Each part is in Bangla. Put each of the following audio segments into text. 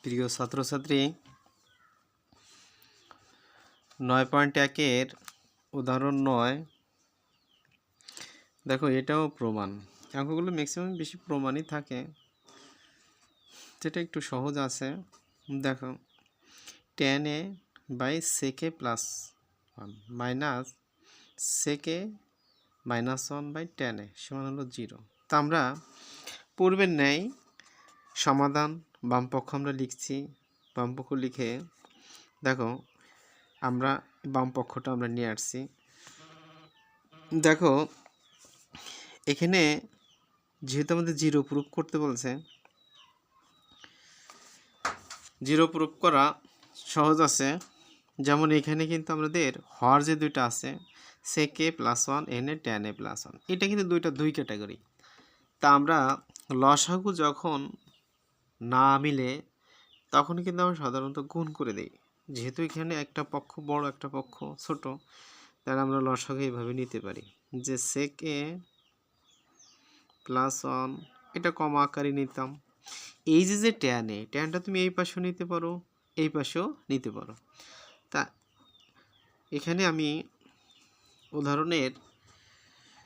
প্রিয় ছাত্রছাত্রী 9.1-এর উদাহরণ 9 দেখো এটাও প্রমাণ। অঙ্কগুলো ম্যাক্সিমাম বেশি প্রমাণই থাকে, যেটা একটু সহজ আছে। দেখো tan a by sec a plus 1 minus sec a minus 1 by tan a সমান হলো 0। তা আমরা পূর্বের ন্যায় সমাধান বাম পক্ষ আমরা লিখছি। বাম পক্ষ লিখে দেখো আমরা বাম পক্ষটা আমরা নিয়ে আসছি। দেখো এখানে যেহেতু আমাদের 0 প্রুফ করতে বলছে, 0 প্রুফ করা সহজ আছে। যেমন এখানে কিন্তু আমাদের হর যে দুইটা আছে sec a plus 1 n a tan a plus 1, এটা কিন্তু দুই ক্যাটাগরি। তা আমরা লসাগু যখন না মিলে তখন কিন্তু আমরা সাধারণত গুণ করে দিই। যেহেতু এখানে একটা পক্ষ বড় একটা পক্ষ ছোট, তাহলে আমরা লসাগু এইভাবে নিতে পারি যে sec a প্লাস 1, এটা কমা আকারে নিতাম। এই যে tan a, ট্যানটা তুমি এই পাশেও নিতে পারো, এই পাশেও নিতে পারো। তা এখানে আমি উদাহরণের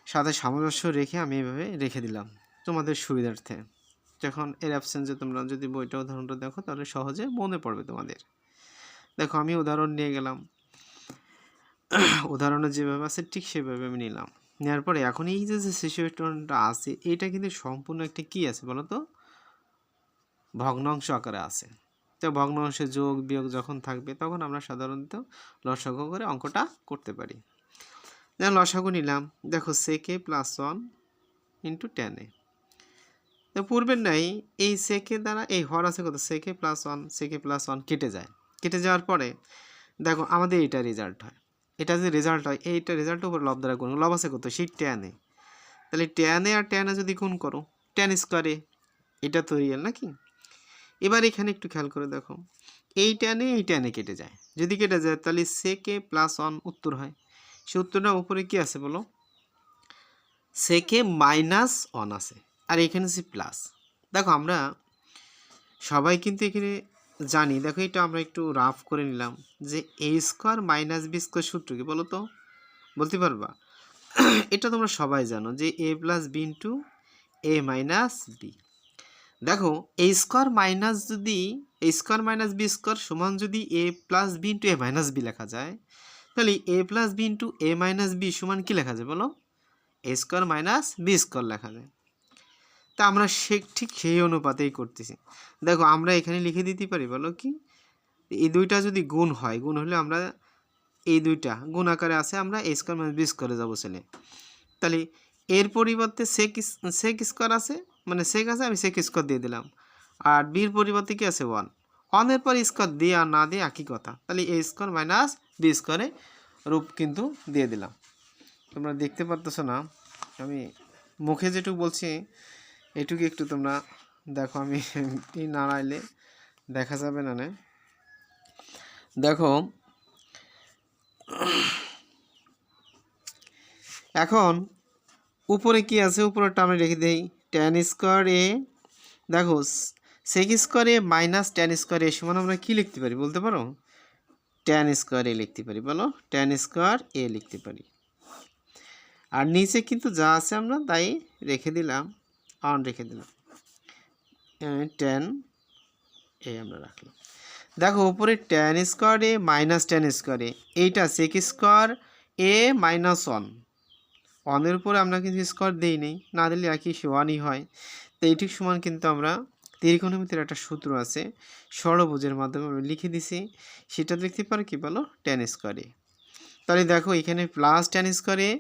সাথে সামঞ্জস্য রেখে আমি এইভাবে রেখে দিলাম তোমাদের সুবিধার্থে। যখন এর অ্যাবসেন্সে তোমরা যদি বইটা উদাহরণটা দেখো তাহলে সহজে মনে পড়বে তোমাদের। দেখো আমি উদাহরণ নিয়ে গেলাম, উদাহরণে যেভাবে আছে ঠিক সেভাবে আমি নিলাম। নেওয়ার পরে এখন এই যে সিচুয়েশনটা আছে, এটা কিন্তু সম্পূর্ণ একটা কি আছে বলো তো, ভগ্নাংশ আকারে আছে। তো ভগ্নাংশে যোগ বিয়োগ যখন থাকবে তখন আমরা সাধারণত লসাগু করে অঙ্কটা করতে পারি। যেমন লসাগু নিলাম, দেখো sec a plus 1 into tan a। তো পূর্বের নাই এই sec a দ্বারা এই হর আছে কত, sec a plus 1, sec a plus 1 কেটে যায়। কেটে যাওয়ার পরে দেখো আমাদের এইটা রেজাল্ট হয়। এটা যে রেজাল্ট হয় এইটা রেজাল্টের উপর লব দ্বারা গুণ, লব আছে কত সেই tan a। তাহলে tan a R tan a যদি গুণ করো tan স্কোয়ার a, এটা তো রিয়েল নাকি। এবার এখানে একটু খেয়াল করে দেখো এই tan a কেটে যায়। যদি কেটে যায় তাহলে sec a প্লাস 1 উত্তর হয়। সে উত্তরটা উপরে কি আছে বলো, sec a মাইনাস 1 আছে, আর এখানে সে প্লাস। দেখো আমরা সবাই কিন্তু এখানে জানি, দেখো এটা আমরা একটু রাফ করে নিলাম যে a square minus b square সূত্র কি বলো তো, বলতে পারবা? এটা তোমরা সবাই জানো যে a plus b into a minus b। দেখো a স্কোয়ার মাইনাস যদি a square minus b square সমান যদি a plus b into a minus b লেখা যায়, তাহলে a plus b into a minus b সমান কি লেখা যায় বলো, a square minus b square লেখা যায়। তা আমরা ঠিক সেই অনুপাতেই করতেছি। দেখো আমরা এখানে লিখে দিতে পারি বলো কি, এই দুইটা যদি গুণ হয়, গুণ হলে আমরা এই দুইটা গুণ আকারে আছে, আমরা a স্কোয়ার মাইনাস b স্কোয়ারে যাবো ছেলে। তাহলে এর পরিবর্তে sec স্কোয়ার আছে, মানে sec আছে, আমি sec স্কোয়ার দিয়ে দিলাম। আর বির পরিবর্তে কি আছে 1, 1 এর পর স্কোয়ার দিয়ে আর না দিয়ে একই কথা। তাহলে a স্কোয়ার মাইনাস b স্কোয়ারে রূপ কিন্তু দিয়ে দিলাম। তোমরা দেখতে পারতেছো না, আমি মুখে যেটুকু বলছি এটুকু একটু তোমরা দেখো, আমি নাড়াইলে দেখা যাবে না। দেখো এখন উপরে কি আছে, উপরেরটা আমি রেখে দিই tan স্কোয়ার a। দেখো sec square a minus tan square a সমান আমরা কি লিখতে পারি বলতে পারো, tan স্কোয়ার a লিখতে পারি বলো, tan স্কোয়ার a লিখতে পারি। আর নিচে কিন্তু যা আছে আমরা তাই রেখে দিলাম, অন রেখে দিলাম, tan a আমরা রাখলাম। দেখো উপরে tan square a minus tan square a, এইটা sec স্কোয়ার a মাইনাস 1, 1 উপরে আমরা কিন্তু স্কোয়ার দিই নেই, না দিলে একই 1ই হয়। তো এইটির সমান কিন্তু আমরা ত্রিকোণমিতির একটা সূত্র আছে ষড়ভুজের মাধ্যমে আমি লিখে দিছি, সেটা দেখতে পারো কি বলো tan স্কোয়ার a। তাহলে দেখো এখানে প্লাস tan স্কোয়ার a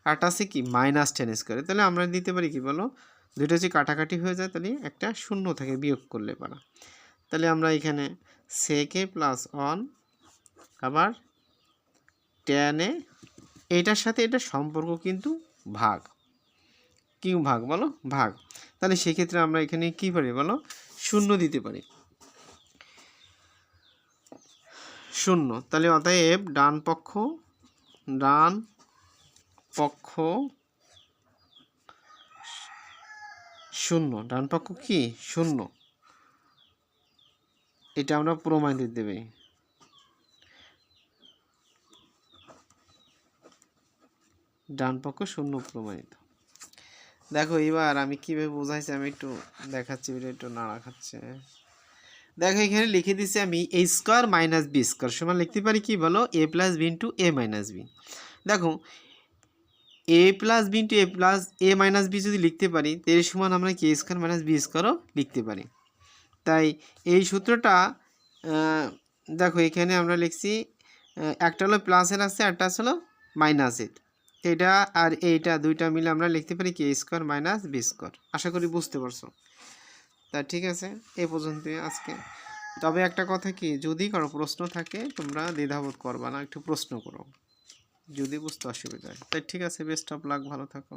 আর আছে কি মাইনাস tan স্কোয়ার a, তাহলে আমরা দিতে পারি কি বলো, দুটো যে কাটাকাটি হয়ে যায় তাহলে একটা শূন্য থাকে বিয়োগ করলে পারা। তাহলে আমরা এখানে sec a প্লাস 1 আবার tan a, এইটার সাথে এটা সম্পর্ক কিন্তু ভাগ, কি ভাগ বলো, ভাগ। তাহলে সেক্ষেত্রে আমরা এখানে কি পারি বলো, শূন্য দিতে পারি, শূন্য। তাহলে অতএব ডান পক্ষ শূন্য, ডান পক্ষ কি শূন্য। এটা আমরা প্রমাণিত দেবে, ডান পক্ষ শূন্য প্রমাণিত। দেখো এবার আমি কিভাবে বোঝাইছি, আমি একটু দেখাচ্ছি, ভিডিও একটু নাড়া খাচ্ছে। দেখো এখানে লিখে দিচ্ছি আমি এ স্কোয়ার মাইনাস বি স্কোয়ার সমান লিখতে পারি কি বলো, এ প্লাস বি ইন্টু এ মাইনাস বি। দেখো এ প্লাস বি ইন্টু এ প্লাস এ মাইনাস বি যদি লিখতে পারি, এর সমান আমরা কি এ স্কোয়ার মাইনাস বি স্কোয়ারও লিখতে পারি। তাই এই সূত্রটা দেখো এখানে আমরা লিখছি, একটা হলো প্লাসের আছে, একটা হলো মাইনাসের, এটা আর এইটা দুইটা মিলে আমরা লিখতে পারি কি এ স্কোয়ার মাইনাস বি স্কোয়ার। আশা করি বুঝতে পারছো। তা ঠিক আছে, এই পর্যন্তই আজকে। তবে একটা কথা কি, যদি কারো প্রশ্ন থাকে তোমরা দ্বিধাবোধ করবা না, একটু প্রশ্ন করো যদি বুঝতে অসুবিধা হয়। তাই ঠিক আছে, বেস্ট অফ লাক, ভালো থাকো।